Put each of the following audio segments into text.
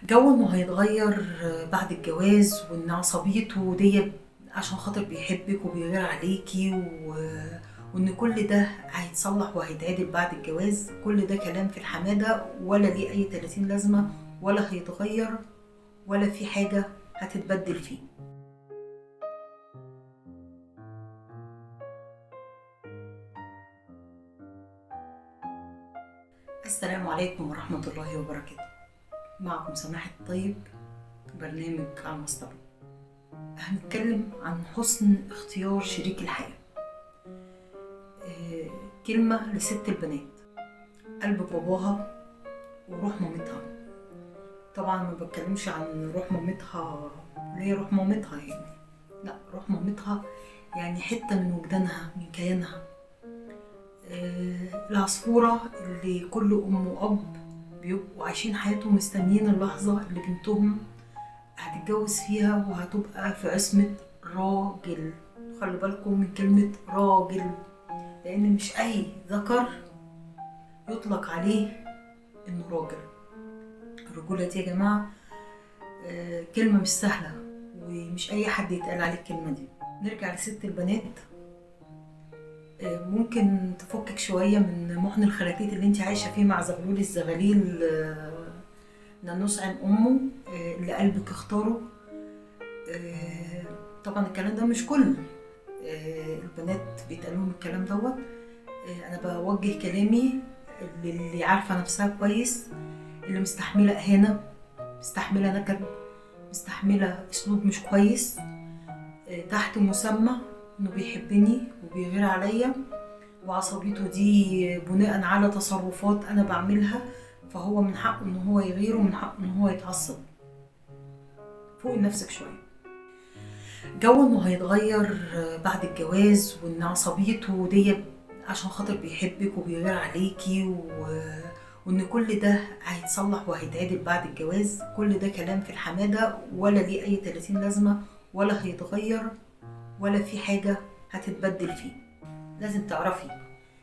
جو انه هيتغير بعد الجواز، وان عصبيته دي عشان خاطر بيحبك وبيغير عليكي وان كل ده هيتصلح وهيتعدل بعد الجواز. كل ده كلام في الحمادة، ولا ليه اي 30 لازمة، ولا هيتغير، ولا في حاجة هتتبدل فيه. السلام عليكم ورحمة الله وبركاته. معكم سماح الطيب، برنامج على المصطبة. هنتكلم عن حسن اختيار شريك الحياة. كلمة لست البنات: قلب باباها وروح مامتها. طبعا ما بتكلمش عن روح مامتها ليه روح مامتها يعني، لا، روح مامتها يعني حتة من وجدانها، من كيانها. العصفورة اللي كل أم وأب بيبقوا عايشين حياتهم مستنيين اللحظة اللي بنتهم هتتجوز فيها وهتبقى في عصمة راجل. خلي بالكم من كلمة راجل، لأن مش أي ذكر يطلق عليه إنه راجل. الرجولة دي يا جماعة كلمة مش سهلة، ومش أي حد يتقال عليه الكلمة دي. نرجع لست البنات. ممكن تفكك شوية من محن الخراتيت اللي انت عايشة فيه مع زغلول الزغاليل نانوس عن أمه اللي قلبك اختاره. طبعا الكلام ده مش كل البنات بيتقال لهم الكلام دوت. أنا بوجه كلامي اللي عارفة نفسها كويس، اللي مستحملة إهانة، مستحملة نكد، مستحملة أسلوب مش كويس، تحت مسمى إنه بيحبني وبيغير عليا، وعصبيته دي بناء على تصرفات أنا بعملها، فهو من حقه إن هو يغير ومن حقه إن هو يتعصب. فوق نفسك شوية. جو إنه هيتغير بعد الجواز، وإن عصبيته دي عشان خاطر بيحبك وبيغير عليكي وإن كل ده هيتصلح وهيتعدل بعد الجواز. كل ده كلام في الحمادة، ولا ليه أي 30 لازمة، ولا هيتغير، ولا في حاجة هتتبدل فيه. لازم تعرفي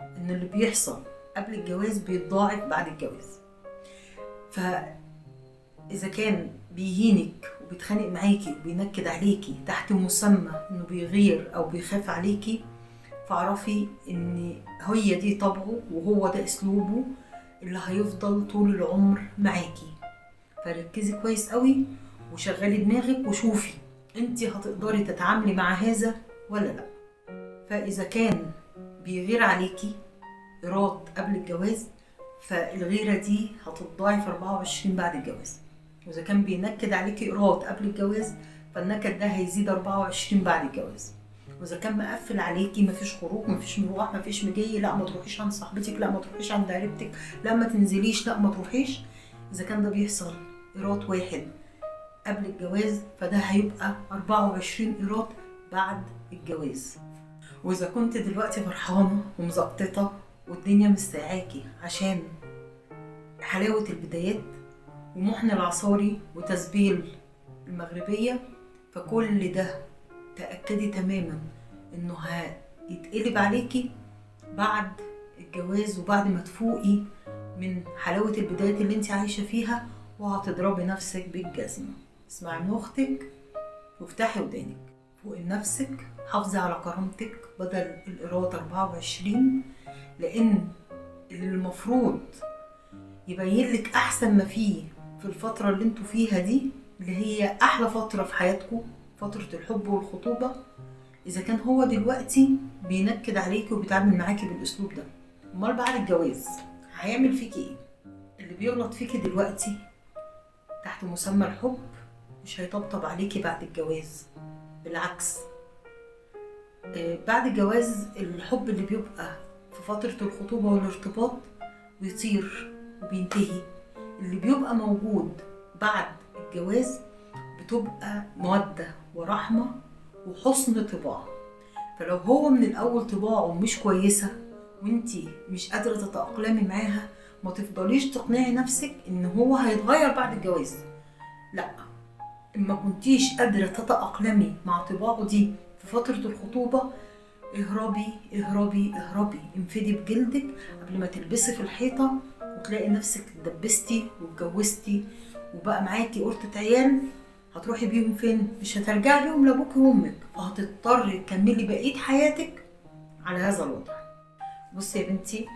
إن اللي بيحصل قبل الجواز بيتضاعف بعد الجواز. فإذا كان بيهينك وبيتخانق معاكي وبينكد عليكي تحت مسمى إنه بيغير أو بيخاف عليكي، فاعرفي إن هي دي طبعه وهو ده أسلوبه اللي هيفضل طول العمر معاكي. فركزي كويس قوي وشغلي دماغك وشوفي انتي هتقدري تتعاملي مع هذا ولا لا. فإذا كان بيغير عليكي إيراد قبل الجواز، فالغيرة دي هتتضاعف 24 بعد الجواز. وإذا كان بينكد عليكي إيراد قبل الجواز، فالنكد ده هيزيد 24 بعد الجواز. وإذا كان مقفل عليكي مفيش خروج، مفيش مروح، مفيش مجي، لا ما تروحيش عند صاحبتك، لا ما تروحيش عند قريبتك، لا ما تنزليش، لا ما تروحيش. إذا كان ده بيحصل إيراد واحد قبل الجواز، فده هيبقى 24 إيراد بعد الجواز. وإذا كنت دلوقتي فرحانة ومزقططة والدنيا مستعاكي عشان حلاوة البدايات ومحن العصاري وتسبيل المغربية، فكل ده تأكدي تماما إنه هيتقلب عليكي بعد الجواز، وبعد ما تفوقي من حلاوة البدايات اللي انت عايشة فيها، وهتضربي نفسك بالجزمة. اسمعي من أختك وافتحي ودانك. فوقي نفسك، حافظي على كرامتك بدل الإيراد 24، لأن اللي المفروض يبين لك أحسن ما فيه في الفترة اللي انتوا فيها دي، اللي هي أحلى فترة في حياتكم، فترة الحب والخطوبة، إذا كان هو دلوقتي بينكد عليكي وبيتعامل معاكي بالأسلوب ده، أمال بعد الجواز هيعمل فيكي إيه؟ اللي بيغلط فيكي دلوقتي تحت مسمى الحب مش هيطبطب عليكي بعد الجواز، بالعكس. بعد الجواز الحب اللي بيبقى في فترة الخطوبة والارتباط بيطير وبينتهي. اللي بيبقى موجود بعد الجواز بتبقى مودة ورحمة وحسن طباع. فلو هو من الأول طباعه مش كويسة وانتي مش قادرة تتأقلمي معاها، ما تفضليش تقنعي نفسك ان هو هيتغير بعد الجواز. لا، اما كنتيش قادرة تتأقلمي مع طباعه دي في فترة الخطوبة، اهربي اهربي اهربي، انفدي بجلدك قبل ما تلبسي في الحيطة وتلاقي نفسك اتدبستي واتجوزتي وبقى معاكي قرطة عيال، هتروحي بيهم فين؟ مش هترجعي بيهم لابوك وامك، فهتضطري تكملي بقية حياتك على هذا الوضع. بصي يا بنتي،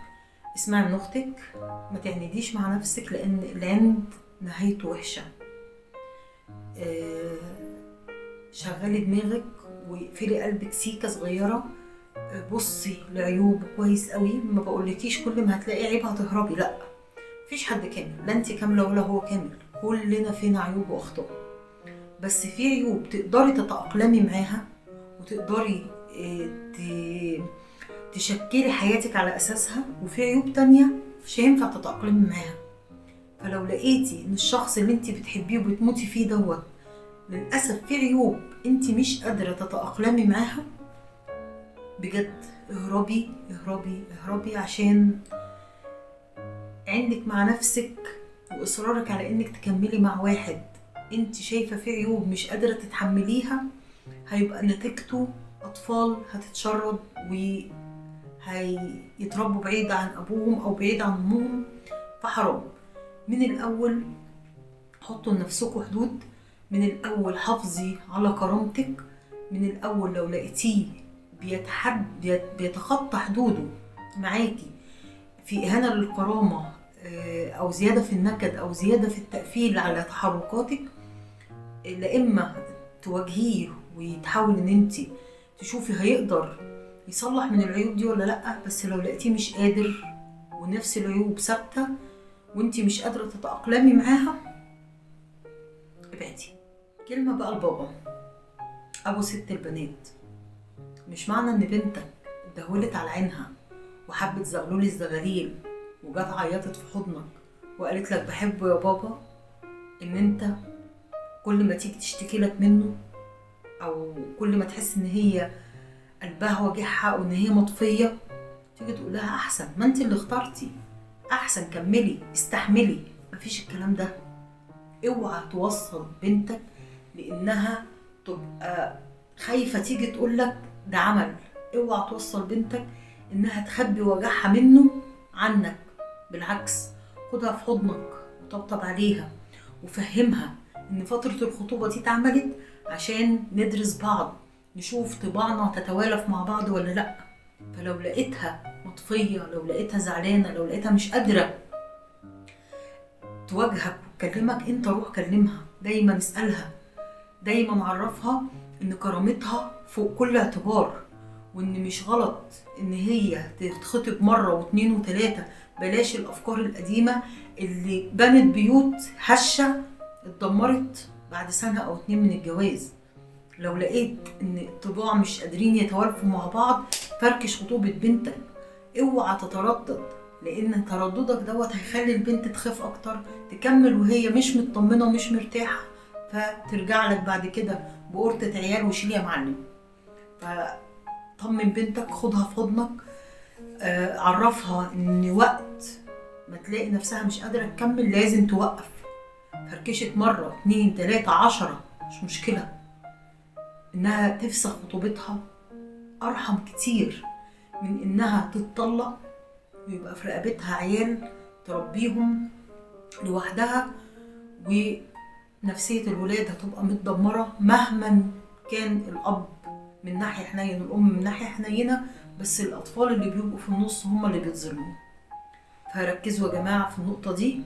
اسمعي من اختك، ما تعنديش مع نفسك، لان العند نهايته وحشة. شغلي دماغك واقفلي قلبك سيكة صغيرة. بصي لعيوب كويس قوي، ما بقولكيش كل ما هتلاقي عيب هتهربي، لا، مفيش حد كامل، لا انت كاملة ولا هو كامل، كلنا فينا عيوب واخطاء، بس في عيوب تقدري تتأقلمي معاها وتقدري تشكلي حياتك على اساسها، وفي عيوب تانية مش هينفع تتأقلمي معاها. فلو لقيتي ان الشخص اللي انت بتحبيه وبتموتي فيه دوت للأسف في عيوب انت مش قادرة تتأقلمي معاها، بجد اهربي اهربي اهربي، عشان عندك مع نفسك واصرارك على انك تكملي مع واحد انت شايفة فيه عيوب مش قادرة تتحمليها، هيبقى نتيجته اطفال هتتشرد وهيتربوا بعيد عن ابوهم او بعيد عن امهم. فحرام، من الاول حطوا لنفسكوا حدود، من الاول حافظي على كرامتك، من الاول لو لقيتيه بيتخطى حدوده معاكي في اهانة للكرامة او زيادة في النكد او زيادة في التقفيل على تحركاتك، لا اما تواجهيه وتحاول ان انت تشوفي هيقدر يصلح من العيوب دي ولا لا، بس لو لقيتيه مش قادر ونفس العيوب ثابتة وانت مش قادرة تتأقلمي معاها، ابعدي. كلمة بقى لبابا ابو ست البنات، مش معنى ان بنتك اتدهولت على عينها وحبت زغلول الزغاليل وجت عيطت في حضنك وقالت لك بحبه يا بابا، ان انت كل ما تيجي تشتكي لك منه او كل ما تحس ان هي قلبها وجعها او ان هي مطفية تيجي تقول لها احسن، ما انت اللي اخترتي، احسن كملي استحملي. مفيش الكلام ده. اوعى توصل بنتك لانها تبقى خايفة تيجي تقول لك ده عمل، اوعى توصل بنتك انها تخبي وجعها منه عنك، بالعكس خدها في حضنك وطبطب عليها وفهمها ان فترة الخطوبة دي اتعملت عشان ندرس بعض، نشوف طباعنا تتوالف مع بعض ولا لا. فلو لقيتها مطفية، لو لقيتها زعلانة، لو لقيتها مش قادرة تواجهك وتكلمك، انت روح كلمها، دايما اسألها، دايما عرفها ان كرامتها فوق كل اعتبار، وان مش غلط ان هي تتخطب مرة واثنين وثلاثة. بلاش الافكار القديمة اللي بنت بيوت هشة اتدمرت بعد سنة او 2 من الجواز. لو لقيت ان الطباع مش قادرين يتوالفوا مع بعض، فركش خطوبة بنتك، اوعى تتردد، لان ترددك دوت هيخلي البنت تخاف اكتر، تكمل وهي مش مطمنة ومش مرتاحة، فترجع لك بعد كده بقرطة عيال وشيل يا معلم. فطمن بنتك، خدها في حضنك، عرفها ان وقت ما تلاقي نفسها مش قادرة تكمل لازم توقف. فركشت مرة 2 3 10 مش مشكلة، انها تفسخ خطوبتها ارحم كتير من انها تتطلق ويبقى في رقبتها عيال تربيهم لوحدها، ونفسية الولاد هتبقى متدمرة مهما كان الاب من ناحية حنين والام من ناحية حنينة، بس الاطفال اللي بيبقوا في النص هم اللي بيتظلموا. فركزوا يا جماعة في النقطة دي،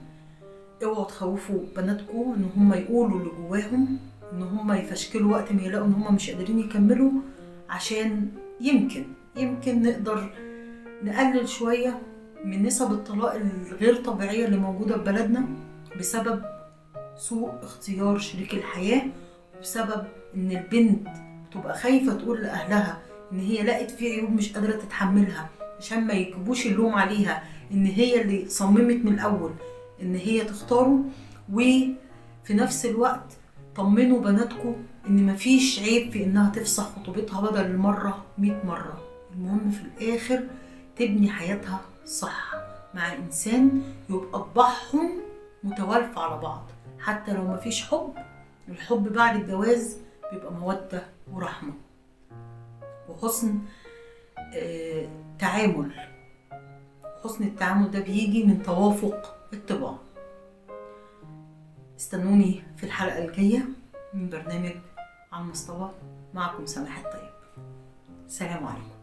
اوعوا تخوفوا بناتكم ان هم يقولوا اللي جواهم، ان هم يفشكلوا وقت ما يلاقوا ان هم مش قادرين يكملوا، عشان يمكن نقدر نقلل شوية من نسب الطلاق الغير طبيعية اللي موجودة في بلدنا بسبب سوء اختيار شريك الحياة، وبسبب ان البنت تبقى خايفة تقول لأهلها ان هي لقت فيه عيوب مش قادرة تتحملها، عشان ما يكبوش اللوم عليها ان هي اللي صممت من الاول ان هي تختاره. وفي نفس الوقت طمنوا بناتكم ان مفيش عيب في انها تفسخ خطوبتها بدل المرة 100 مرة. المهم في الاخر تبني حياتها صح مع انسان يبقى طباعهم متوالفة على بعض، حتى لو مفيش حب. الحب بعد الجواز بيبقى مودة ورحمة وحسن تعامل. حسن التعامل ده بيجي من توافق الطباع. استنوني في الحلقة الجاية من برنامج على المصطبة. معكم سماح الطيب. السلام عليكم.